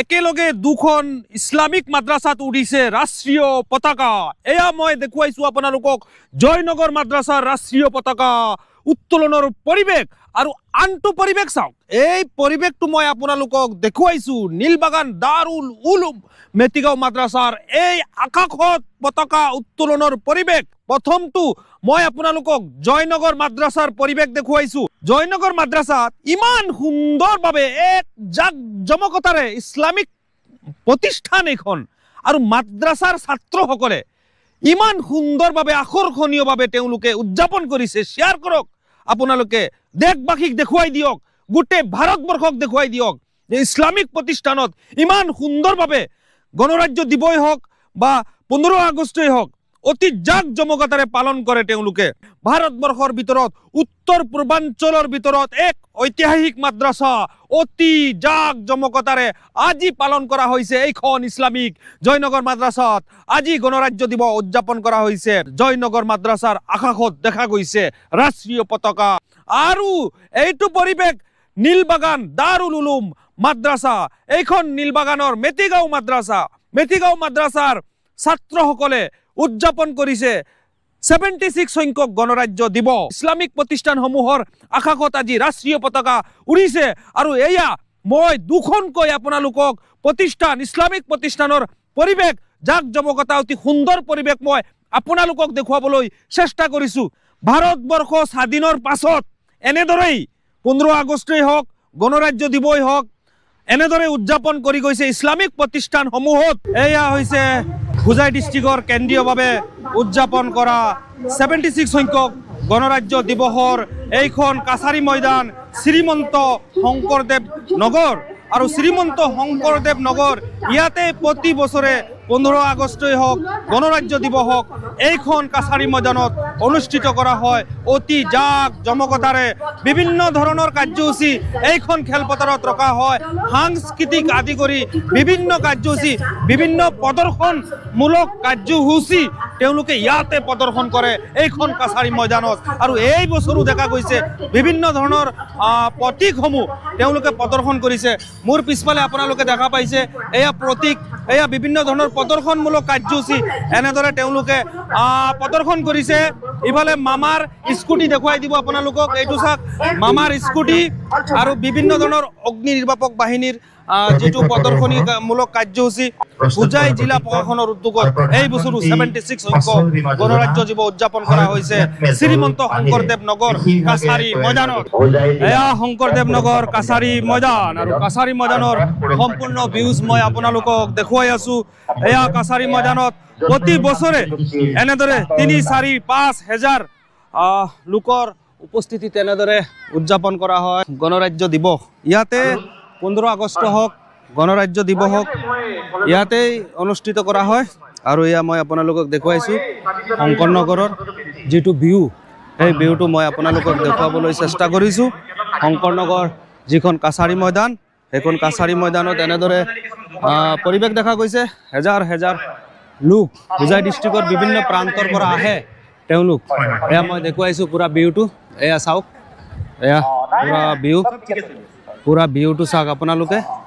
একেলগে দুখন ইসলামিক মাদ্ৰাসাত উঠিছে ৰাষ্ট্ৰীয় পতাকা। এয়া মই দেখুৱাইছো আপোনালোকক জয়নগৰ মাদ্ৰাছাৰ ৰাষ্ট্ৰীয় পতাকা উত্তোলনৰ পৰিৱেশ। আৰু আনটো পৰিৱেশ চাওক, এই পৰিৱেশটো মই আপোনালোকক দেখুৱাইছো নীলবাগান দাৰুল উলুম মেটিগাঁও মাদ্ৰাছাৰ এই আকাশত পতাকা উত্তোলনৰ পৰিৱেশ। প্ৰথমটো মই আপোনালোকক জয়নগৰ মাদ্ৰাছাৰ পৰিৱেশ দেখুৱাইছো। জয়নগৰ মাদ্ৰাছাত ইমান সুন্দৰভাৱে এক জাকজমকতাৰে ইছলামিক প্ৰতিষ্ঠান এখন আৰু মাদ্ৰাছাৰ ছাত্ৰসকলে ইমান সুন্দৰভাৱে আকৰ্ষণীয়ভাৱে তেওঁলোকে উদযাপন কৰিছে। শ্বেয়াৰ কৰক, আপোনালোকে দেশবাসীক দেখুৱাই দিয়ক, গোটেই ভাৰতবৰ্ষক দেখুৱাই দিয়ক যে ইছলামিক প্ৰতিষ্ঠানত ইমান সুন্দৰভাৱে গণৰাজ্য দিৱসেই হওক বা 15 আগষ্টেই হওক অতি জাকজমকতাৰে পালন কৰে তেওঁলোকে। ভাৰতবৰ্ষৰ ভিতৰত উত্তৰ পূৰ্বাঞ্চলৰ ভিতৰত এক ঐতিহাসিক মাদ্ৰাছা অতি জাকজমকতাৰে আজি পালন কৰা হৈছে। এইখন ইছলামিক জয়নগৰ মাদ্ৰাছাত আজি গণৰাজ্য দিৱস উদযাপন কৰা হৈছে। জয়নগৰ মাদ্ৰাছাৰ আকাশত দেখা গৈছে ৰাষ্ট্ৰীয় পতাকা। আৰু এইটো পৰিৱেশ নীলবাগান দাৰুল উলুম মাদ্ৰাছা, এইখন নীলবাগানৰ মেটিগাঁও মাদ্ৰাছাৰ ছাত্ৰসকলে উদযাপন কৰিছে 76 সংখ্যক গণৰাজ্য দিৱস। ইছলামিক প্ৰতিষ্ঠানসমূহৰ আকাশত আজি ৰাষ্ট্ৰীয় পতাকা উৰিছে। আৰু এয়া মই দুখনকৈ আপোনালোকক প্ৰতিষ্ঠান ইছলামিক প্ৰতিষ্ঠানৰ পৰিৱেশ জাকজমকতা অতি সুন্দৰ পৰিৱেশ মই আপোনালোকক দেখুৱাবলৈ চেষ্টা কৰিছো। ভাৰতবৰ্ষ স্বাধীনৰ পাছত এনেদৰেই 15 আগষ্টেই হওক গণৰাজ্য দিৱসেই হওক এনেদৰে উদযাপন কৰি গৈছে ইছলামিক প্ৰতিষ্ঠানসমূহত। এয়া হৈছে হোজাই ডিষ্ট্ৰিক্টৰ কেন্দ্ৰীয়ভাৱে উদযাপন কৰা 76 সংখ্যক গণৰাজ্য দিৱসৰ এইখন কাছাৰী ময়দান শ্ৰীমন্ত শংকৰদেৱ নগৰ। আৰু শ্ৰীমন্ত শংকৰদেৱ নগৰ ইয়াতে প্ৰতি বছৰে 15 আগষ্টেই হওক গণৰাজ্য দিৱস হওক এইখন কাছাৰী ময়দানত অনুষ্ঠিত কৰা হয় অতি জাকজমকতাৰে। বিভিন্ন ধৰণৰ কাৰ্যসূচী এইখন খেলপথাৰত ৰখা হয়, সাংস্কৃতিক আদি কৰি বিভিন্ন কাৰ্যসূচী, বিভিন্ন প্ৰদৰ্শনমূলক কাৰ্যসূচী তেওঁলোকে ইয়াতে প্ৰদৰ্শন কৰে এইখন কাছাৰী ময়দানত। আৰু এই বছৰো দেখা গৈছে বিভিন্ন ধৰণৰ প্ৰতীকসমূহ তেওঁলোকে প্ৰদৰ্শন কৰিছে। মোৰ পিছফালে আপোনালোকে দেখা পাইছে এয়া প্ৰতীক, এয়া বিভিন্ন ধৰণৰ প্ৰদৰ্শনমূলক কাৰ্যসূচী এনেদৰে তেওঁলোকে প্ৰদৰ্শন কৰিছে। ইফালে মামাৰ স্কুটি দেখুৱাই দিব আপোনালোকক, এইটো চাওক মামাৰ স্কুটি আৰু বিভিন্ন ধৰণৰ অগ্নি নিৰ্বাপক বাহিনীৰ যেটো প্ৰদৰ্শনীমূলক কাৰ্যসূচী হোজাই জিলা প্ৰশাসনৰ উদ্যোগত এই বছৰো 76 সংখ্যক গণৰাজ্য দিৱস উদযাপন কৰা হৈছে শ্ৰীমন্ত শংকৰদেৱ নগৰ কাছাৰী ময়দানত। এয়া শংকৰদেৱ নগৰ কাছাৰী ময়দান আৰু কাছাৰী ময়দানৰ সম্পূৰ্ণ ভিউজ মই আপোনালোকক দেখুৱাই আছো। এয়া কাছাৰী ময়দানত প্ৰতি বছৰে এনেদৰে 3, 4, 5 হাজাৰ লোকৰ উপস্থিতিত এনেদৰে উদযাপন কৰা হয় গণৰাজ্য দিৱস। ইয়াতে 15 আগষ্ট হওক গণৰাজ্য দিৱস হওক ইয়াতেই অনুষ্ঠিত কৰা হয়। আৰু এয়া মই আপোনালোকক দেখুৱাইছোঁ শংকৰনগৰৰ যিটো ভিউ, সেই ভিউটো মই আপোনালোকক দেখুৱাবলৈ চেষ্টা কৰিছোঁ। শংকৰনগৰ যিখন কাছাৰী ময়দান, সেইখন কাছাৰী ময়দানত এনেদৰে পৰিৱেশ দেখা গৈছে। হেজাৰ হেজাৰ লোক হোজাই ডিষ্ট্ৰিক্টৰ বিভিন্ন প্ৰান্তৰ পৰা আহে তেওঁলোক। এয়া মই দেখুৱাইছোঁ পুৰা ভিউটো, এয়া চাওক, এয়া পুৰা ভিউটো চাওক আপোনালোকে।